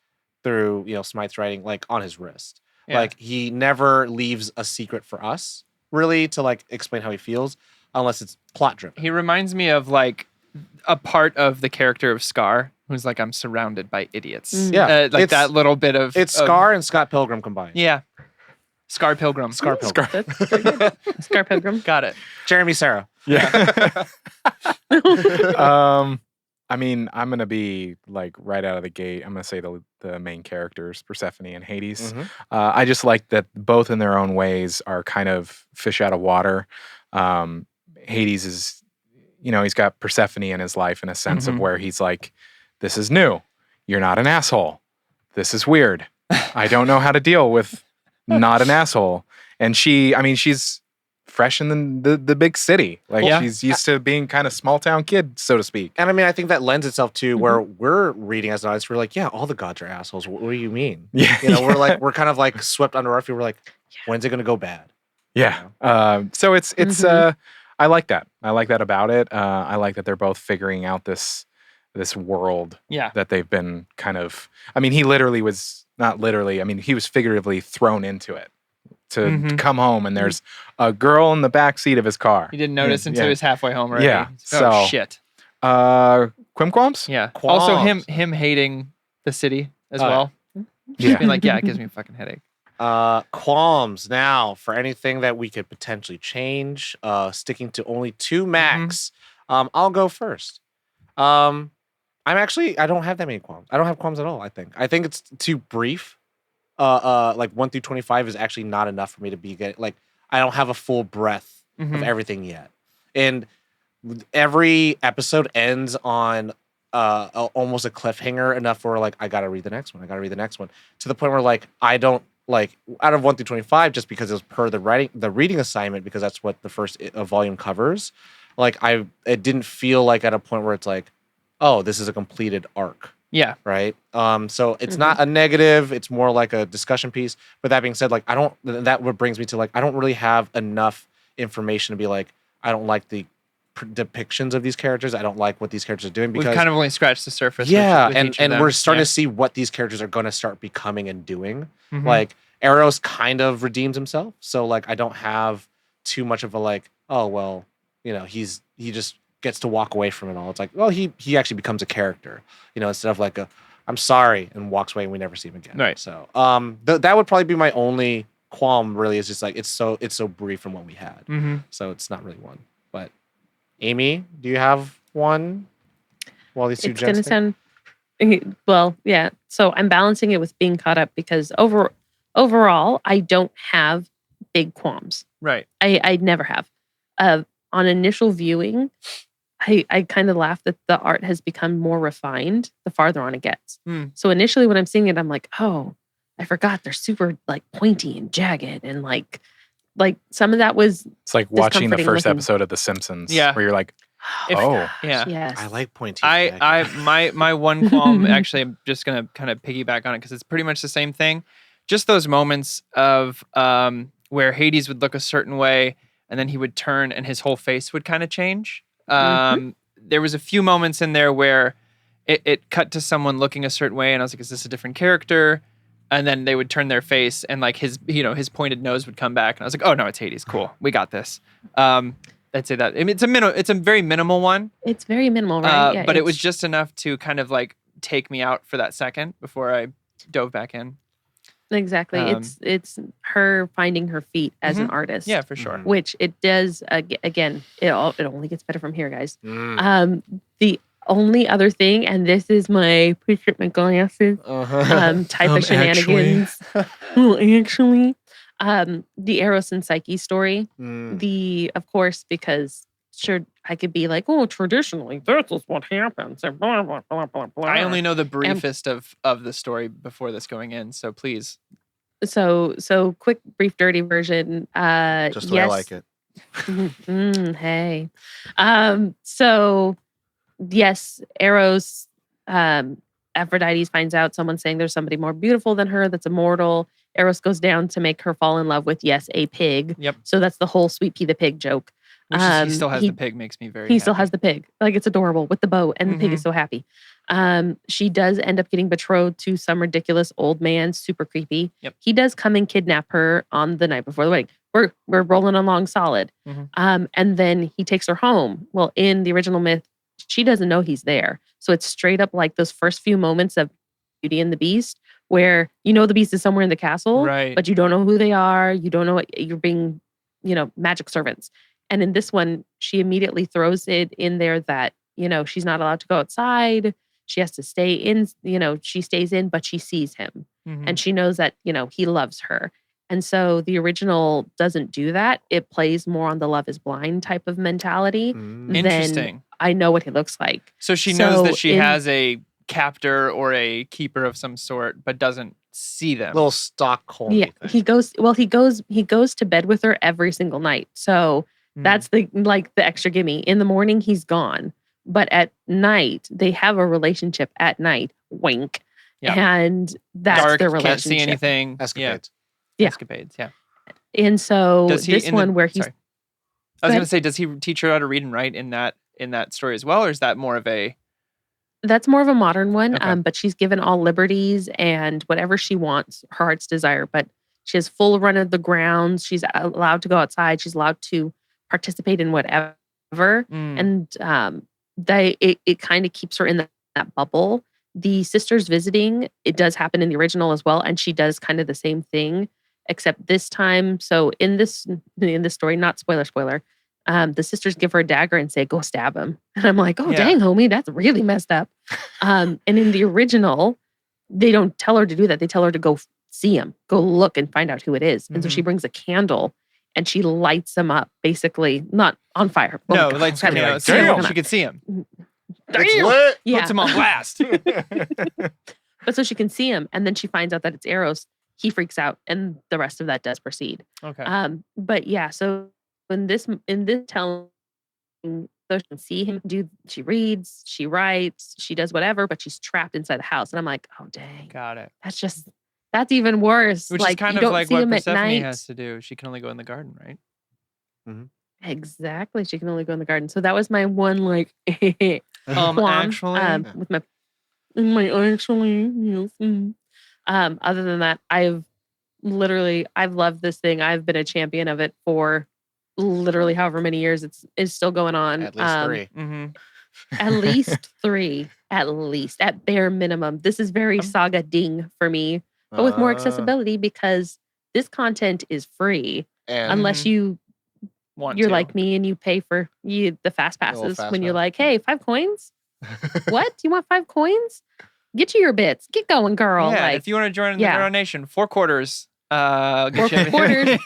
through, you know, Smythe's writing like on his wrist. Yeah. Like he never leaves a secret for us really to like explain how he feels unless it's plot driven. He reminds me of like a part of the character of Scar, who's like, I'm surrounded by idiots. Mm. Yeah. Like It's- that little bit of It's of- Scar and Scott Pilgrim combined. Yeah. Scar Pilgrim. Scar Pilgrim. That's pretty good. Scar Pilgrim. Got it. Jeremy Sarah. Yeah. I mean, I'm gonna be like right out of the gate. I'm gonna say the main characters, Persephone and Hades. Mm-hmm. I just like that both in their own ways are kind of fish out of water. Hades is, he's got Persephone in his life in a sense of where he's like, this is new. You're not an asshole. This is weird. I don't know how to deal with not an asshole. And she's fresh in the big city. Like she's used to being kind of small town kid, so to speak. And I mean, I think that lends itself to where we're reading as an audience. We're like, yeah, all the gods are assholes. What do you mean? Yeah, we're kind of like swept under our feet. We're like, when's it gonna go bad? Yeah. So it's I like that. I like that about it. I like that they're both figuring out this world that they've been kind of. I mean, he literally was not literally. I mean, he was figuratively thrown into it to come home, and there's a girl in the back seat of his car. He didn't notice until he was halfway home already. Yeah. Oh, shit. Qualms? Yeah. Qualms. Also, him hating the city as well. Yeah. Being like, it gives me a fucking headache. Qualms now for anything that we could potentially change. Sticking to only 2 max. I'll go first. I don't have that many qualms. I don't have qualms at all. I think it's too brief. Like 1 through 25 is actually not enough for me to be like I don't have a full breadth of everything yet, and every episode ends on almost a cliffhanger enough for like I gotta read the next one. To the point where like I don't like out of 1 through 25 just because it was per the reading assignment because that's what the first volume covers. Like it didn't feel like at a point where it's like, oh, this is a completed arc. Yeah. Right. So it's not a negative. It's more like a discussion piece. But that being said, like that what brings me to like I don't really have enough information to be like I don't like the depictions of these characters. I don't like what these characters are doing because we've kind of only scratched the surface. Yeah, with and we're starting to see what these characters are going to start becoming and doing. Like Eros kind of redeems himself, so like I don't have too much of a like, oh well, he just gets to walk away from it all. It's like, well, he actually becomes a character, instead of like I'm sorry and walks away and we never see him again. Right. So that would probably be my only qualm. Really, is just like it's so brief from what we had. So it's not really one. But Amy, do you have one? While these two it's going to sound well, yeah. So I'm balancing it with being caught up because overall, I don't have big qualms. Right. I never have. On initial viewing, I kind of laugh that the art has become more refined the farther on it gets. So initially when I'm seeing it, I'm like, oh, I forgot they're super like pointy and jagged and like some of that was it's like watching the first looking. episode of The Simpsons. Yeah. Where you're like, Yeah. Yes. I like pointy. My one qualm actually I'm just gonna kind of piggyback on it because it's pretty much the same thing. Just those moments of where Hades would look a certain way and then he would turn and his whole face would kind of change. There was a few moments in there where it cut to someone looking a certain way and I was like, is this a different character? And then they would turn their face and like his pointed nose would come back and I was like, oh no, it's Hades. Cool. We got this. I'd say that. I mean, it's a very minimal one. It's very minimal, right? Yeah, but it was just enough to kind of like take me out for that second before I dove back in. Exactly. It's her finding her feet as an artist. Yeah, for sure. Which it does, again, it only gets better from here, guys. The only other thing, and this is my push up my glasses type of shenanigans. Actually, the Eros and Psyche story. Of course, because sure, I could be like, oh, traditionally, this is what happens. And blah, blah, blah, blah, blah. I only know the briefest of the story before this going in, so please. So quick, brief, dirty version. Just the way I like it. Hey. So yes, Eros, Aphrodite finds out someone's saying there's somebody more beautiful than her that's immortal. Eros goes down to make her fall in love with, a pig. Yep. So that's the whole Sweet Pea the Pig joke. Which is, he still has the pig, makes me very happy. He still has the pig. Like, it's adorable with the bow, and the pig is so happy. She does end up getting betrothed to some ridiculous old man, super creepy. Yep. He does come and kidnap her on the night before the wedding. We're rolling along solid. And then he takes her home. Well, in the original myth, she doesn't know he's there. So it's straight up like those first few moments of Beauty and the Beast, where the Beast is somewhere in the castle, right? But you don't know who they are. You don't know what you're being, magic servants. And in this one, she immediately throws it in there that, she's not allowed to go outside. She has to stay in, she stays in, but she sees him. And she knows that, he loves her. And so the original doesn't do that. It plays more on the love is blind type of mentality. Interesting. I know what he looks like. So she knows that she has a captor or a keeper of some sort, but doesn't see them. Little Stockholm. Yeah, he goes to bed with her every single night. So that's the extra gimme. In the morning, he's gone. But at night, they have a relationship at night. Wink. Yep. And that's dark, their relationship. Can't see anything. Escapades. Yeah. Escapades, yeah. And so I was going to say, does he teach her how to read and write in that story as well? Or is that more of a... That's more of a modern one. Okay. But she's given all liberties and whatever she wants, her heart's desire. But she has full run of the grounds. She's allowed to go outside. She's allowed to participate in whatever. And it kind of keeps her in that bubble. The sisters visiting, it does happen in the original as well. And she does kind of the same thing, except this time. So in this story, not spoiler, the sisters give her a dagger and say, go stab him. And I'm like, oh, dang, homie, that's really messed up. And in the original, they don't tell her to do that. They tell her to go see him, go look and find out who it is. And so she brings a candle and she lights him up, basically, not on fire. No, lights him up. She could see him. Yeah. Puts him on blast. But so she can see him, and then she finds out that it's arrows. He freaks out, and the rest of that does proceed. Okay. But yeah, so in this telling, so she can see him she reads, she writes, she does whatever, but she's trapped inside the house. And I'm like, oh dang. Got it. That's even worse. Which is kind of like what Persephone has to do. She can only go in the garden, right? Mm-hmm. Exactly. She can only go in the garden. So that was my one actually, with my actually, yes. Other than that, I've loved this thing. I've been a champion of it for literally however many years it's still going on. At least 3. At least 3. At bare minimum. This is very saga ding for me, but with more accessibility because this content is free unless you're like me and you pay for the fast passes when you're like, hey, 5 coins? What? You want 5 coins? Get you your bits. Get going, girl. Yeah, if you want to join the donation, 4 quarters. I'll get 4 quarters.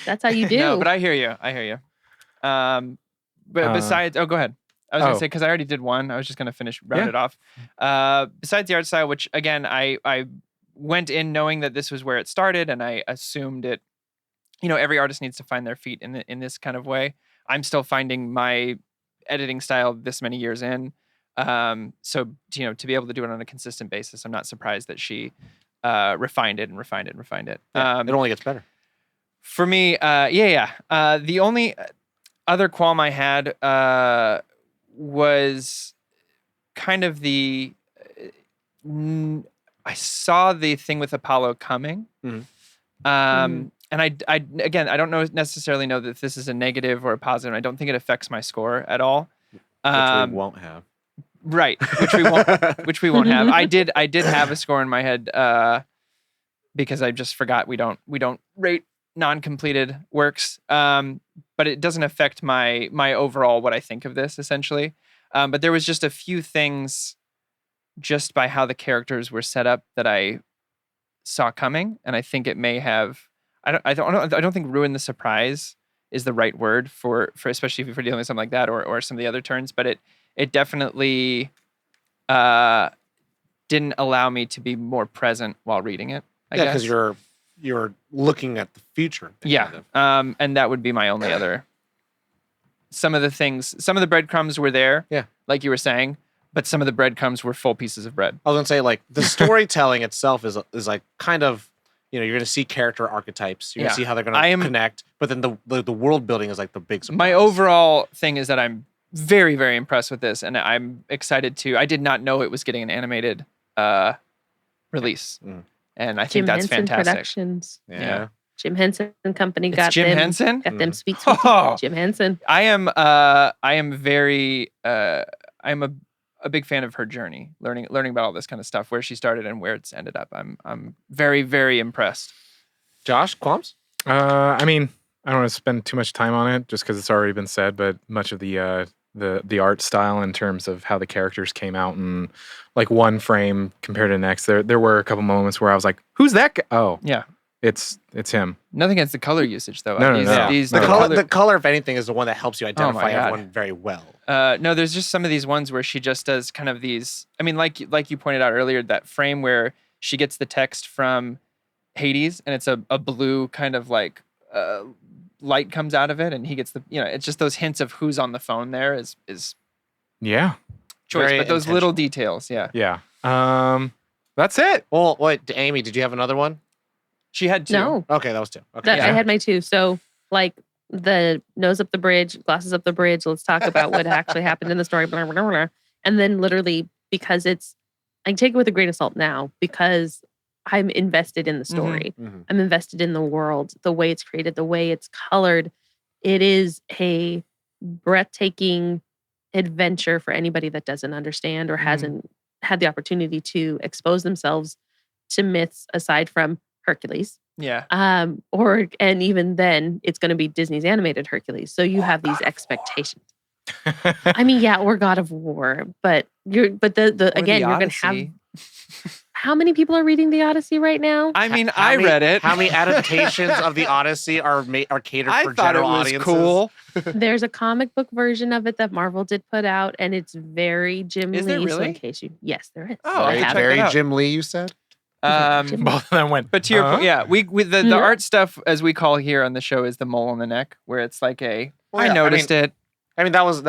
That's how you do. No, but I hear you. But besides, go ahead. I was going to say, because I already did one. I was just going to round it off. Besides the art style, which again, I went in knowing that this was where it started, and I assumed it. Every artist needs to find their feet in this kind of way. I'm still finding my editing style this many years in. So to be able to do it on a consistent basis, I'm not surprised that she refined it. Yeah, it only gets better. For me, the only other qualm I had was kind of I saw the thing with Apollo coming. And I don't necessarily know that this is a negative or a positive. I don't think it affects my score at all. Which we won't have. Right, which we won't have. I did have a score in my head because I just forgot we don't rate non-completed works. But it doesn't affect my overall what I think of this essentially. But there was just a few things just by how the characters were set up that I saw coming, and I think it may have. I don't think ruin the surprise is the right word for especially if you're dealing with something like that or some of the other turns, but it definitely didn't allow me to be more present while reading it. I guess because you're looking at the future. Yeah, and that would be my only other. Some of the breadcrumbs were there. Yeah, like you were saying, but some of the breadcrumbs were full pieces of bread. I was gonna say like the storytelling itself is like kind of. You're going to see character archetypes. You're going to see how they're going to connect. But then the world building is like the big surprise. My overall thing is that I'm very, very impressed with this. And I'm excited I did not know it was getting an animated release. And I think that's Henson fantastic. Productions. Yeah. Jim Henson and Company got Jim them. Henson? Got them sweet. Jim Henson. I am very, I'm a big fan of her journey, learning about all this kind of stuff, where she started and where it's ended up. I'm very, very impressed. Josh, qualms? I mean, I don't want to spend too much time on it just because it's already been said, but much of the the art style in terms of how the characters came out in like one frame compared to the next. There were a couple moments where I was like, "Who's that guy?" Oh, Yeah. it's him. Nothing against the color usage though. No, no, These- no. these- The No. color, if anything, is the one that helps you identify God. everyone very well. No, there's just some of these ones where she just does kind of these. I mean, like you pointed out earlier, that frame where she gets the text from Hades and it's a blue kind of like light comes out of it, and he gets the it's just those hints of who's on the phone there is Yeah. choice, Very but those little intentional. details, yeah. Yeah. That's it. Well, wait, Amy, did you have another one? She had two. No, Okay, that was two. Okay. that, I Yeah. had my 2. So like the nose up the bridge, glasses up the bridge. Let's talk about what actually happened in the story. Blah, blah, blah, blah. And then literally because I can take it with a grain of salt now because I'm invested in the story. Mhm. I'm invested in the world, the way it's created, the way it's colored. It is a breathtaking adventure for anybody that doesn't understand or hasn't had the opportunity to expose themselves to myths aside from Hercules. Yeah. And even then it's going to be Disney's animated Hercules. So you have these expectations. I mean, yeah, or God of War, but Or again, you're going to have Odyssey. how many people are reading the Odyssey right now? I mean, How I many- read it. How many adaptations of the Odyssey are catered I for thought it general was audiences? cool. There's a comic book version of it that Marvel did put out, and it's very Jim Is Lee. there So really? in case yes, there is. Oh, I'll have Very, to check very that out. Jim Lee, you said? Jim- Both of them went. But to your point, yeah, we the Yeah. art stuff, as we call here on the show, is the mole on the neck, where it's like Well, I yeah, I noticed it. I mean, that was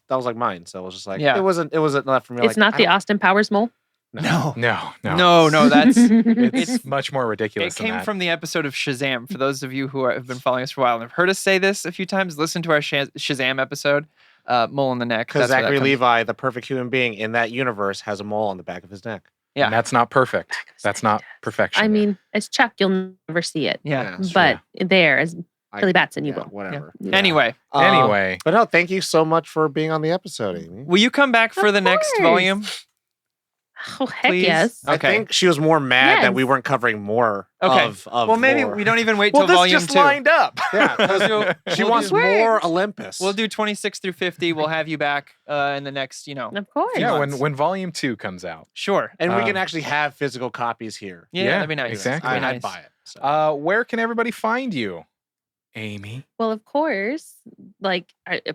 like mine. So it was just like, Yeah. it wasn't not for me. It's like, not I the don't- Austin Powers mole. No, No. that's It's much more ridiculous it than came that. from the episode of Shazam. For those of you who have been following us for a while and have heard us say this a few times, listen to our Shazam episode, Mole on the Neck. Because That's where that Zachary comes- Levi, the perfect human being in that universe, has a mole on the back of his neck. Yeah. And that's not perfect. That's not perfection. I mean, it's Chuck. You'll never see it, Yeah. that's but true. there as I- Billy Batson, you yeah, will. whatever. Yeah. Anyway, Anyway, But no, thank you so much for being on the episode, Amy. will you come back for Of the next course. volume? Oh heck Please? yes! I Okay. think she was more mad that Yes. we weren't covering more Okay. of Well, maybe lore. we don't even wait well, till this volume just 2. lined up. Yeah, 'cause she We'll wants do- more Olympus. We'll do 26 through 50. We'll have you back in the next, Of course. Yeah, months. when volume 2 comes out. Sure. and we Uh, can actually have physical copies here. Yeah, Yeah, that'd be nice. exactly. That'd be I'd nice. buy it. So. Where can everybody find you, Amy? Well, of course, like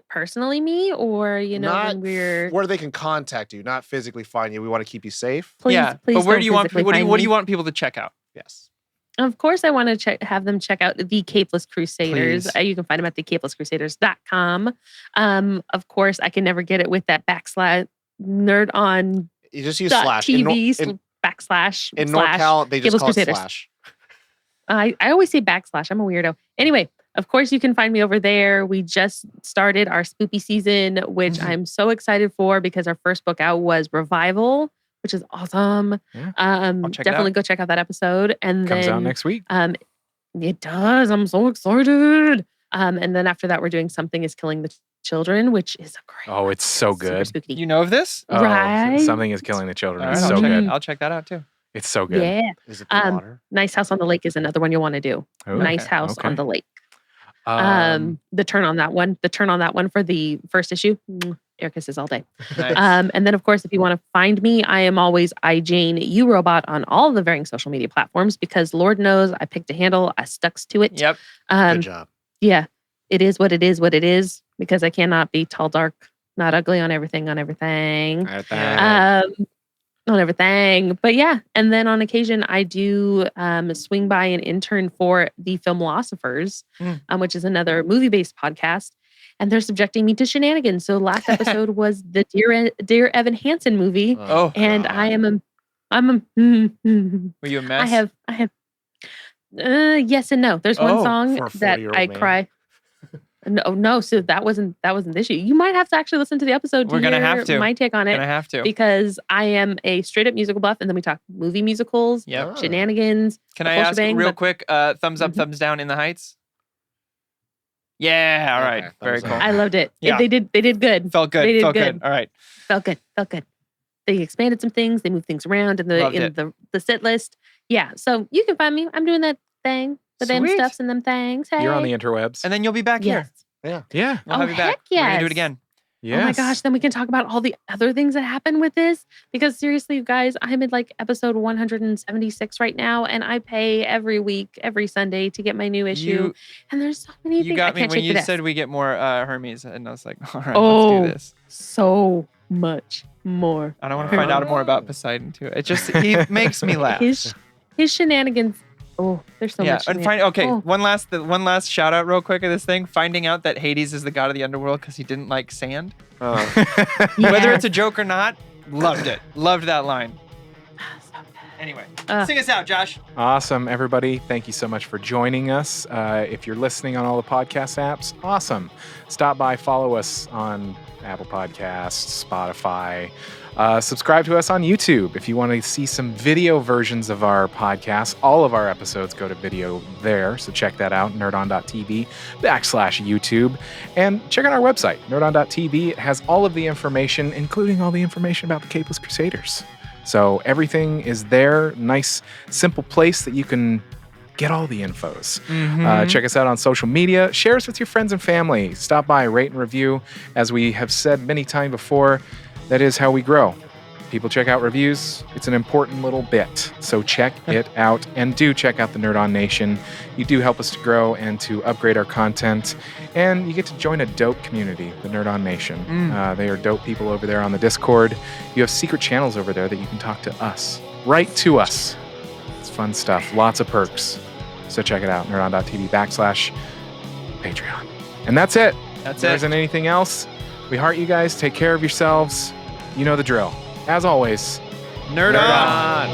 personally, me or Not when we're where they can contact you, not physically find you. We want to keep you safe. please, Yeah, please. but where don't do you want physically what do find you me. want people to check out? Yes. Of course, I want to have them check out the Capeless Crusaders. Please. You can find them at thecapelesscrusaders.com. Of course, I can never get it with that backslash nerd on You just use slash. In, TV in, backslash in slash. NorCal, they just Cable's call it Crusaders. slash. I always say backslash. I'm a weirdo. Anyway, of course, you can find me over there. We just started our spoopy season, which Mhm. I'm so excited for because our first book out was Revival, which is awesome. Yeah. check it Definitely out. go check out that episode. And Comes then out next week. it does. I'm so excited. And then after that, we're doing Something is Killing the Children, which is a great. Oh, it's so super good. spooky. You know of this? Oh, Right? Something is killing the children. All It's right, so I'll, check, good. I'll check that out too. It's so good. Yeah. Is it the Um, water? Nice House on the Lake is another one you'll want to do. Oh, Nice okay, House on okay. the Lake. The turn on that one for the first issue. Air kisses all day. Nice. And then, of course, if you want to find me, I am always iJaneURobot on all the varying social media platforms because Lord knows I picked a handle, I stuck to it. Yep. Good job. Yeah, it is what it is because I cannot be tall, dark, not ugly on everything. On everything. But yeah, and then on occasion I do swing by and intern for the Filmlosophers, which is another movie-based podcast. And they're subjecting me to shenanigans. So last episode was the Dear Evan Hansen movie. Oh, And God. I'm a were you a mess? I have yes and no. There's one Oh, song for a that 40-year-old I man. cry. No, so that wasn't the issue. You might have to actually listen to the episode to We're gonna hear have to. my take on it Gonna have to. because I am a straight up musical buff and then we talk movie musicals, Yep. Ah. shenanigans. Can the I whole ask shebang, real but- quick? Thumbs up, Mhm. thumbs down in the heights. Yeah. All right. Okay, Very thumbs cool. up. I loved it. Yeah. They did good. Felt good. They did Felt good. good. All right. Felt good. They expanded some things. They moved things around in Loved the sit list. Yeah. So you can find me. I'm doing that thing. The them Sweet. stuffs and them things. Hey. You're on the interwebs. And then you'll be back yes. here. yeah. We'll Oh, have you back. heck We're gonna do yes. it again. Yes. Oh my gosh, then we can talk about all the other things that happen with this. Because seriously, you guys, I'm at like episode 176 right now, and I pay every week, every Sunday to get my new issue. And there's so many You things. got I me can't when shake you the said desk. we get more Hermes, and I was like, all right, let's do this. So much more. I don't want to find out more about Poseidon too. It just he makes me laugh. His shenanigans. Oh, there's so much. And one last shout out real quick of this thing. Finding out that Hades is the god of the underworld because he didn't like sand. Whether it's a joke or not, loved it. Loved that line. Anyway, sing us out, Josh. Awesome, everybody. Thank you so much for joining us. If you're listening on all the podcast apps, awesome. Stop by, follow us on Apple Podcasts, Spotify. Subscribe to us on YouTube. If you want to see some video versions of our podcast, all of our episodes go to video there. So check that out, nerdon.tv/YouTube. And check out our website, nerdon.tv. It has all of the information, including all the information about the Capeless Crusaders. So everything is there. Nice, simple place that you can get all the infos. Check us out on social media. Share us with your friends and family. Stop by, rate and review. As we have said many times before, that is how we grow. People check out reviews. It's an important little bit. So check it out, and do check out the Nerd On Nation. You do help us to grow and to upgrade our content. And you get to join a dope community, the Nerd On Nation. They are dope people over there on the Discord. You have secret channels over there that you can talk to us. Right to us. It's fun stuff. Lots of perks. So check it out, nerdon.tv/Patreon. And that's it. That's There it. isn't anything else. We heart you guys. Take care of yourselves. You know the drill. As always, Nerd on.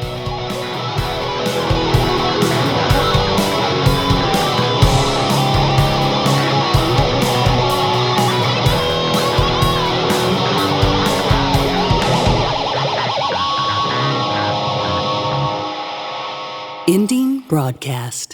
Ending broadcast.